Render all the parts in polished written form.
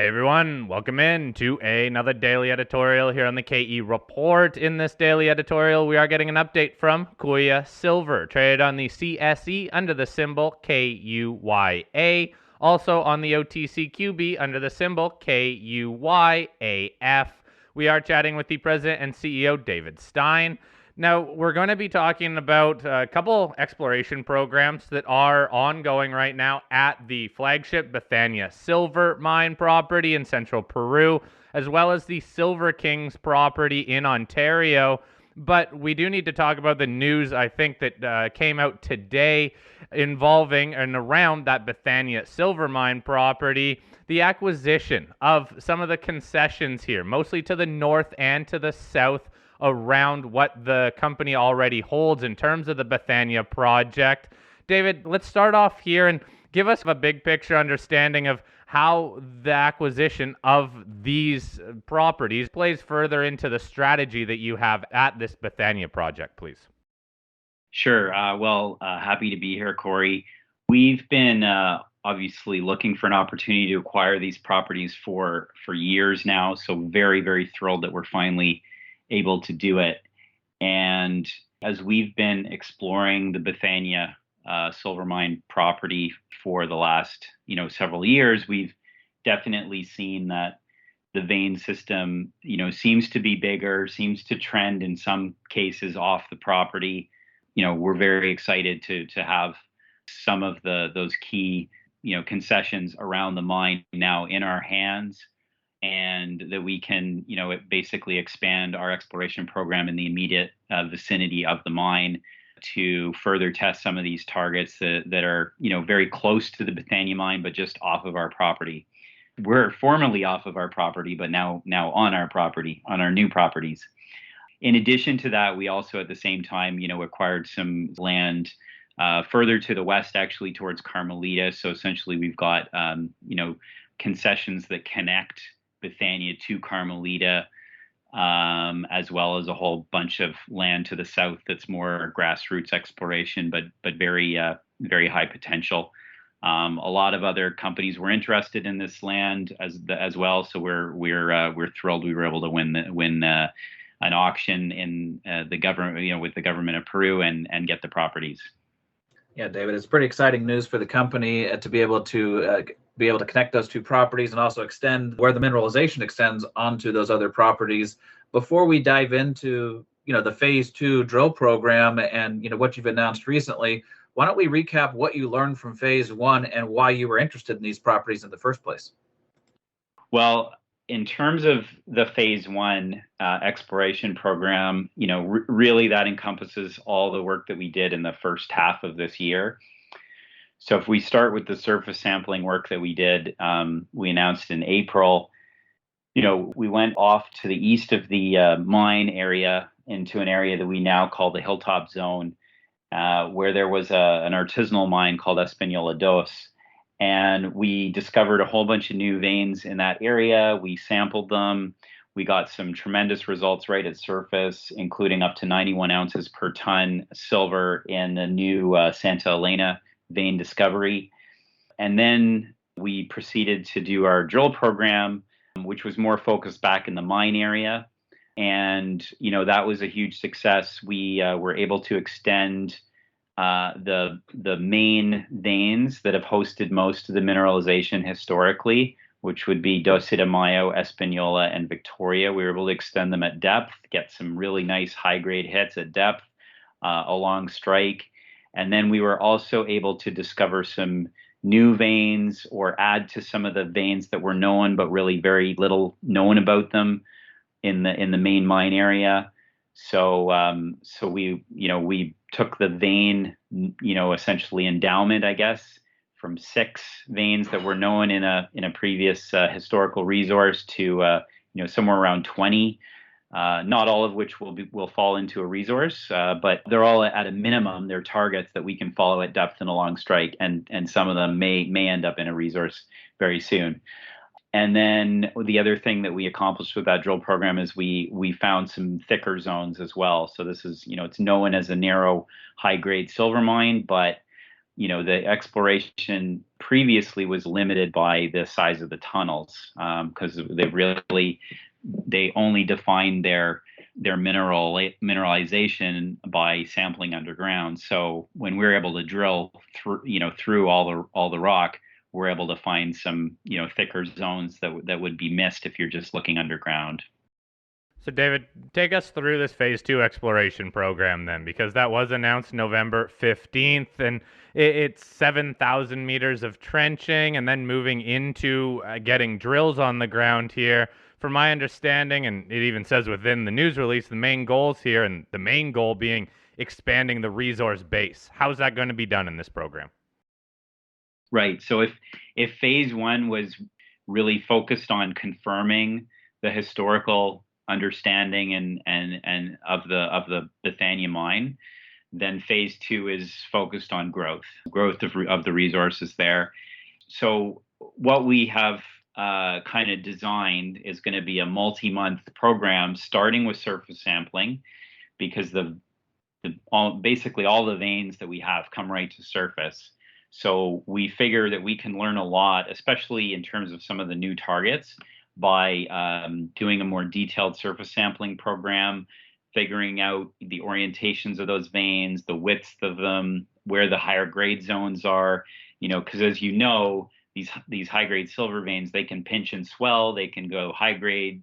Hey everyone, welcome in to another daily editorial here on the KE Report. In this daily editorial, we are getting an update from Kuya Silver, traded on the CSE under the symbol KUYA, also on the OTCQB under the symbol KUYAF. We are chatting with the president and CEO, David Stein. Now, we're going to be talking about a couple exploration programs that are ongoing right now at the flagship Bethania Silver Mine property in central Peru, as well as the Silver Kings property in Ontario. But we do need to talk about the news, I think, that came out today involving and around that Bethania Silver Mine property, the acquisition of some of the concessions here, mostly to the north and to the south, around what the company already holds in terms of the Bethania project. David, let's start off here and give us a big picture understanding of how the acquisition of these properties plays further into the strategy that you have at this Bethania project, please. Sure. Happy to be here, Corey. We've been obviously looking for an opportunity to acquire these properties for years now. So very, very thrilled that we're finally able to do it. And as we've been exploring the Bethania silver mine property for the last several years, we've definitely seen that the vein system seems to be bigger, seems to trend in some cases off the property. We're very excited to have some of those key concessions around the mine now in our hands, and that we can basically expand our exploration program in the immediate vicinity of the mine to further test some of these targets that are very close to the Bethania mine, but just off of our property. We're formerly off of our property, but now on our property, on our new properties. In addition to that, we also at the same time acquired some land further to the west, actually towards Carmelita. So essentially, we've got concessions that connect Bethania to Carmelita, as well as a whole bunch of land to the south that's more grassroots exploration, but very very high potential. A lot of other companies were interested in this land as well, so we're thrilled we were able to win an auction in the government, with the government of Peru, and get the properties. Yeah, David, it's pretty exciting news for the company to be able to connect those two properties and also extend where the mineralization extends onto those other properties. Before we dive into the phase 2 drill program and what you've announced recently, why don't we recap what you learned from phase 1 and why you were interested in these properties in the first place? Well, in terms of the phase 1 exploration program, really that encompasses all the work that we did in the first half of this year. So if we start with the surface sampling work that we did, we announced in April, we went off to the east of the mine area into an area that we now call the Hilltop Zone, where there was an artisanal mine called Espanola Dos. And we discovered a whole bunch of new veins in that area. We sampled them. We got some tremendous results right at surface, including up to 91 ounces per ton silver in the new Santa Elena vein discovery. And then we proceeded to do our drill program, which was more focused back in the mine area. And, that was a huge success. We were able to extend the main veins that have hosted most of the mineralization historically, which would be Doce de Mayo, Espanola, and Victoria. We were able to extend them at depth, get some really nice high-grade hits at depth along strike. And then we were also able to discover some new veins or add to some of the veins that were known, but really very little known about them in the main mine area. So we took the vein, essentially endowment, I guess, from 6 veins that were known in a previous historical resource to somewhere around 20. Not all of which will fall into a resource, but they're all at a minimum. They're targets that we can follow at depth and along strike, and some of them may end up in a resource very soon. And then the other thing that we accomplished with that drill program is we found some thicker zones as well. So this is, it's known as a narrow, high-grade silver mine, but the exploration previously was limited by the size of the tunnels, because they only defined their mineralization by sampling underground. So when we're able to drill through all the rock, we're able to find some thicker zones that would be missed if you're just looking underground. So, David, take us through this Phase 2 exploration program then, because that was announced November 15th, and it's 7,000 meters of trenching and then moving into getting drills on the ground here. From my understanding, and it even says within the news release, the main goals here, and the main goal being expanding the resource base. How's that going to be done in this program? Right. So if Phase 1 was really focused on confirming the historical understanding and of the Bethania mine, then Phase 2 is focused on growth of the resources there. So what we have kind of designed is going to be a multi-month program, starting with surface sampling, because basically all the veins that we have come right to surface. So we figure that we can learn a lot, especially in terms of some of the new targets, by doing a more detailed surface sampling program, figuring out the orientations of those veins, the widths of them, where the higher grade zones are, because as you know, these high grade silver veins, they can pinch and swell, they can go high grade,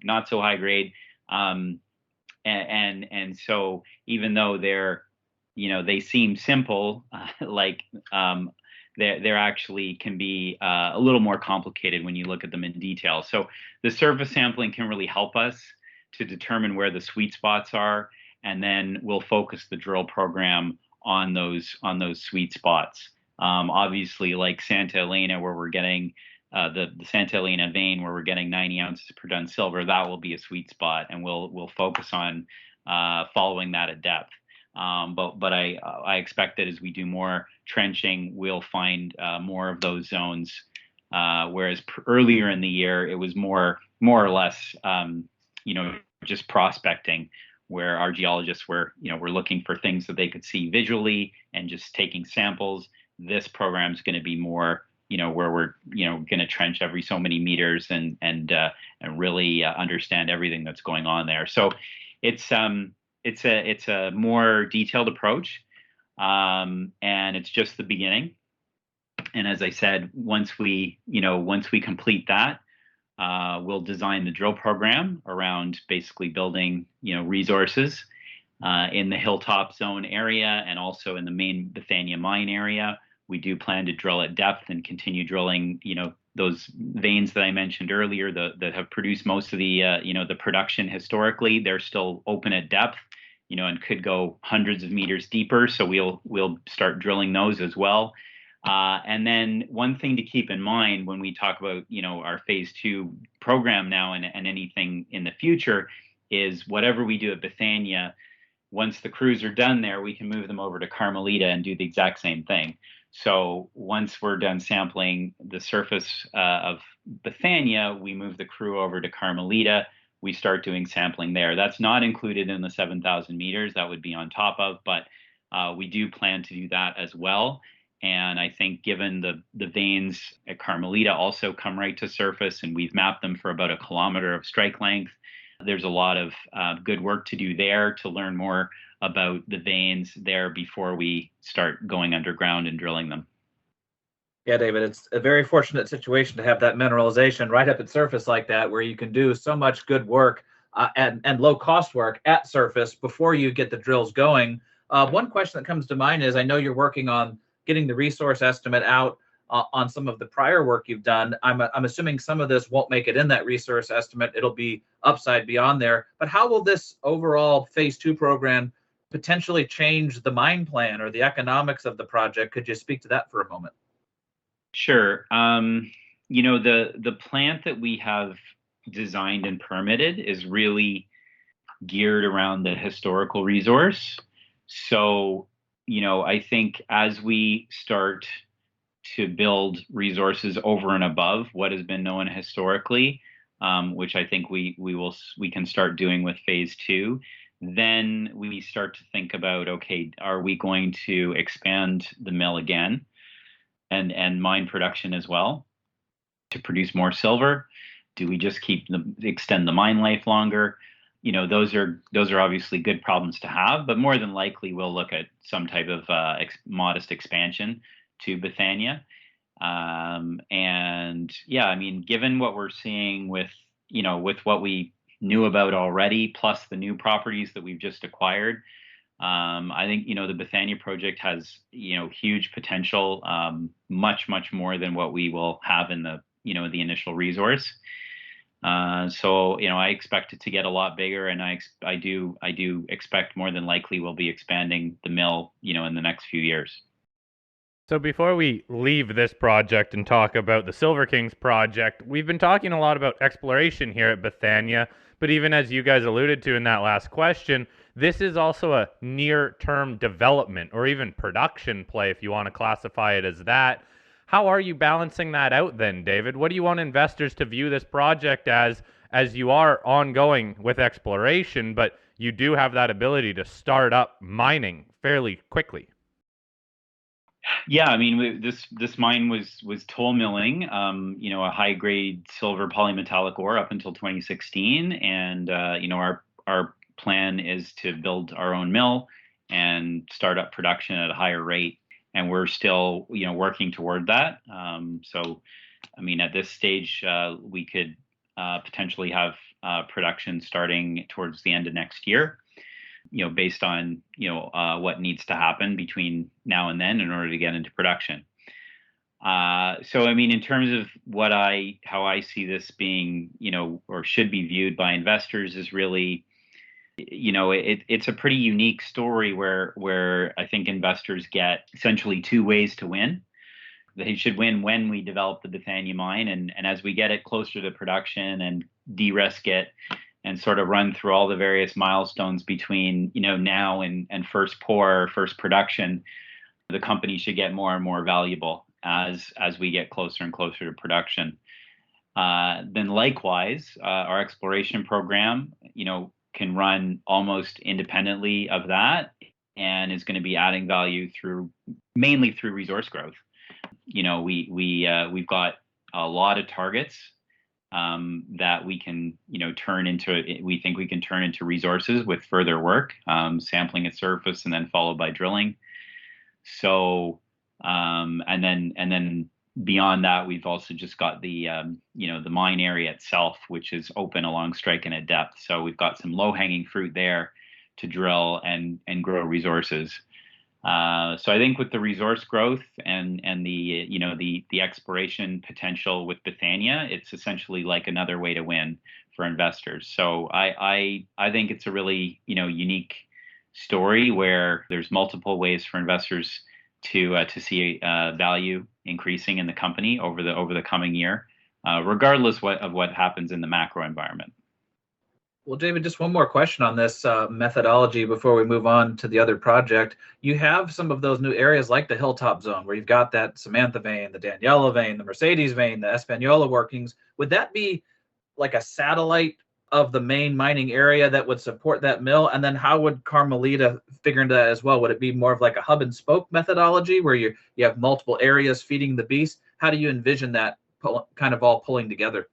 not so high grade. And so even though they seem simple, they're actually can be a little more complicated when you look at them in detail. So the surface sampling can really help us to determine where the sweet spots are, and then we'll focus the drill program on those sweet spots. Obviously, like Santa Elena, where we're getting the Santa Elena vein, where we're getting 90 ounces per ton silver, that will be a sweet spot, and we'll focus on following that at depth. But I expect that as we do more trenching, we'll find more of those zones. Whereas earlier in the year, it was more or less, just prospecting, where our geologists were looking for things that they could see visually and just taking samples. This program is going to be more, where we're, going to trench every so many meters and really understand everything that's going on there. So it's a more detailed approach, and it's just the beginning. And as I said, once we complete that, we'll design the drill program around basically building, resources in the Hilltop Zone area and also in the main Bethania mine area. We do plan to drill at depth and continue drilling, those veins that I mentioned earlier that have produced most of the, the production historically. They're still open at depth, and could go hundreds of meters deeper. So we'll start drilling those as well. And then one thing to keep in mind when we talk about, our Phase 2 program now and anything in the future is whatever we do at Bethania, once the crews are done there, we can move them over to Carmelita and do the exact same thing. So once we're done sampling the surface of Bethania, we move the crew over to Carmelita. We start doing sampling there. That's not included in the 7,000 meters. That would be on top of, but we do plan to do that as well. And I think given the veins at Carmelita also come right to surface, and we've mapped them for about 1 kilometer of strike length, there's a lot of good work to do there to learn more about the veins there before we start going underground and drilling them. Yeah, David, it's a very fortunate situation to have that mineralization right up at surface like that, where you can do so much good work and low cost work at surface before you get the drills going. One question that comes to mind is, I know you're working on getting the resource estimate out on some of the prior work you've done. I'm assuming some of this won't make it in that resource estimate. It'll be upside beyond there. But how will this overall Phase 2 program potentially change the mine plan or the economics of the project? Could you speak to that for a moment? Sure. The plant that we have designed and permitted is really geared around the historical resource. So, I think as we start to build resources over and above what has been known historically, which I think we can start doing with Phase 2, then we start to think about, okay, are we going to expand the mill again and mine production as well to produce more silver? Do we just extend the mine life longer? Those are obviously good problems to have, but more than likely we'll look at some type of modest expansion to Bethania. And yeah, I mean, given what we're seeing with what we knew about already, plus the new properties that we've just acquired, I think the Bethania project has huge potential, much more than what we will have in the initial resource. So I expect it to get a lot bigger, and I do expect more than likely we'll be expanding the mill in the next few years. So before we leave this project and talk about the Silver Kings project, we've been talking a lot about exploration here at Bethania, but even as you guys alluded to in that last question, this is also a near-term development or even production play, if you want to classify it as that. How are you balancing that out then, David? What do you want investors to view this project as you are ongoing with exploration, but you do have that ability to start up mining fairly quickly? Yeah, I mean, this mine was toll milling, a high grade silver polymetallic ore up until 2016, and our plan is to build our own mill and start up production at a higher rate, and we're still working toward that. So, I mean, at this stage, we could potentially have production starting towards the end of next year, based on what needs to happen between now and then in order to get into production. So I mean, in terms of how I see this being, or should be viewed by investors, is really, it's a pretty unique story where I think investors get essentially two ways to win. They should win when we develop the Bethania mine, and as we get it closer to production and de-risk it, and sort of run through all the various milestones between now and first pour, first production, the company should get more and more valuable as we get closer and closer to production. Then likewise, our exploration program, can run almost independently of that, and is going to be adding value mainly through resource growth. We've got a lot of targets that we can, we think we can turn into resources with further work, sampling at surface and then followed by drilling. So, and then beyond that, we've also just got the mine area itself, which is open along strike and at depth. So we've got some low hanging fruit there to drill and grow resources. So I think with the resource growth and the exploration potential with Bethania, it's essentially like another way to win for investors. So I think it's a really unique story where there's multiple ways for investors to see value increasing in the company over the coming year, regardless of what happens in the macro environment. Well, David, just one more question on this methodology before we move on to the other project. You have some of those new areas like the Hilltop Zone, where you've got that Samantha vein, the Daniela vein, the Mercedes vein, the Espanola workings. Would that be like a satellite of the main mining area that would support that mill? And then how would Carmelita figure into that as well? Would it be more of like a hub and spoke methodology where you have multiple areas feeding the beast? How do you envision that kind of all pulling together?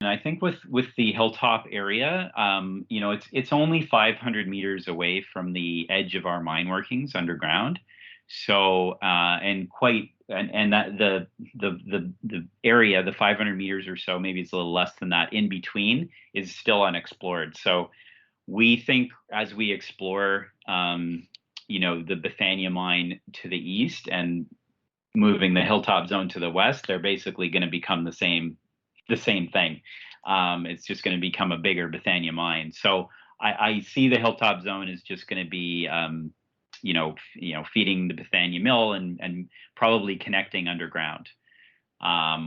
And I think with the Hilltop area, it's only 500 meters away from the edge of our mine workings underground. So and that the area, the 500 meters or so, maybe it's a little less than that, in between is still unexplored. So we think as we explore, the Bethania mine to the east and moving the Hilltop Zone to the west, they're basically going to become the same thing. It's just going to become a bigger Bethania mine. So I see the Hilltop Zone is just going to be, feeding the Bethania mill and probably connecting underground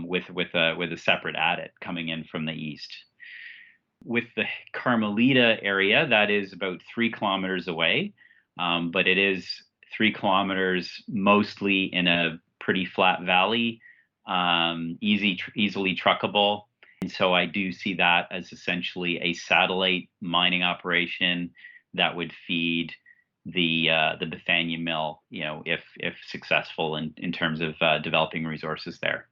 with a separate adit coming in from the east. With the Carmelita area, that is about 3 kilometers away, but it is 3 kilometers mostly in a pretty flat valley, easily truckable, And so I do see that as essentially a satellite mining operation that would feed the Bethania mill, if successful in terms of developing resources there.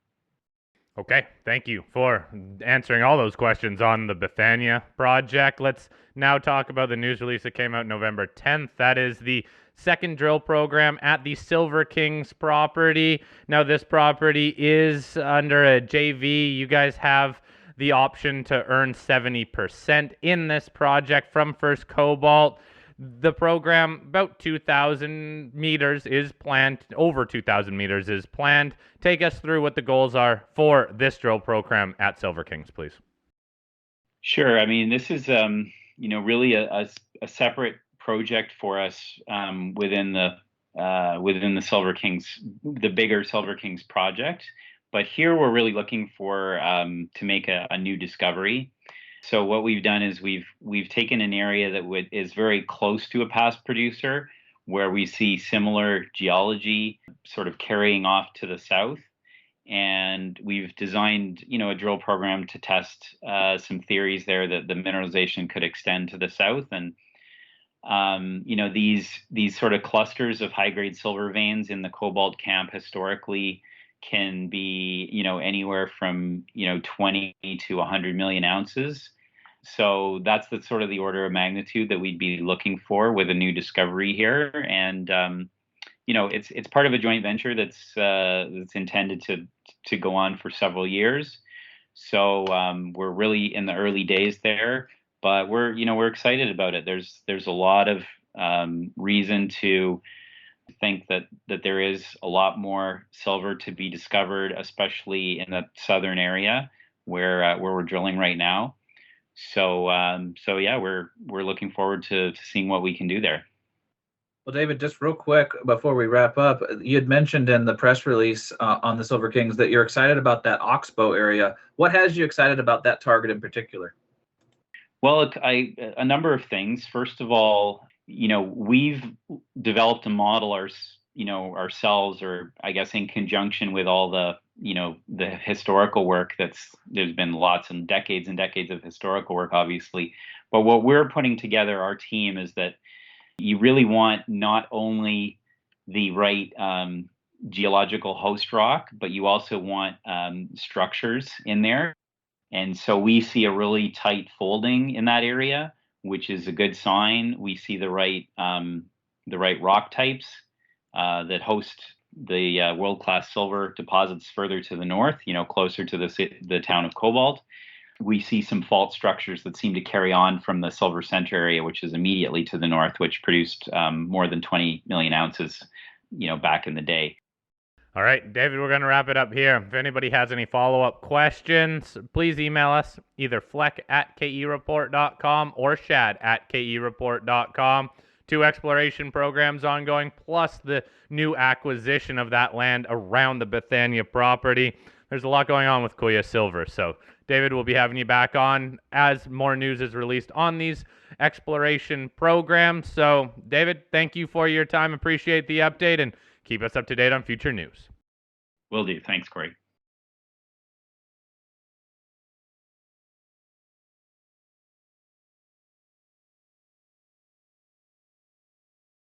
Okay, thank you for answering all those questions on the Bethania project. Let's now talk about the news release that came out November 10th. That is the second drill program at the Silver Kings property. Now, this property is under a JV. You guys have the option to earn 70% in this project from First Cobalt. The program, about 2,000 meters is planned, over 2,000 meters is planned. Take us through what the goals are for this drill program at Silver Kings, please. Sure. I mean, this is, really a separate project for us within the Silver Kings, the bigger Silver Kings project. But here we're really looking for to make a new discovery. So what we've done is we've taken an area that is very close to a past producer, where we see similar geology sort of carrying off to the south, and we've designed a drill program to test some theories there that the mineralization could extend to the south, and these sort of clusters of high grade silver veins in the cobalt camp historically can be anywhere from 20 to 100 million ounces. So that's the sort of the order of magnitude that we'd be looking for with a new discovery here. And it's part of a joint venture that's intended to go on for several years. So we're really in the early days there, but we're excited about it. There's a lot of reason to think that there is a lot more silver to be discovered, especially in the southern area where we're drilling right now. So yeah, we're looking forward to seeing what we can do there. Well, David, just real quick before we wrap up, you had mentioned in the press release on the Silver Kings that you're excited about that Oxbow area. What has you excited about that target in particular? Well, a number of things. First of all, we've developed a model ourselves, or I guess in conjunction with all the historical work there's been lots and decades of historical work, obviously. But what we're putting together, our team, is that you really want not only the right geological host rock, but you also want structures in there. And so we see a really tight folding in that area, which is a good sign. We see the right rock types that host the world-class silver deposits further to the north, closer to the town of Cobalt. We see some fault structures that seem to carry on from the Silver Center area, which is immediately to the north, which produced more than 20 million ounces, back in the day. All right, David, we're going to wrap it up here. If anybody has any follow-up questions, please email us, either fleck@kereport.com or shad@kereport.com. 2 exploration programs ongoing, plus the new acquisition of that land around the Bethania property. There's a lot going on with Kuya Silver, so David will be having you back on as more news is released on these exploration programs. So, David, thank you for your time. Appreciate the update, and keep us up to date on future news. Will do. Thanks, Corey.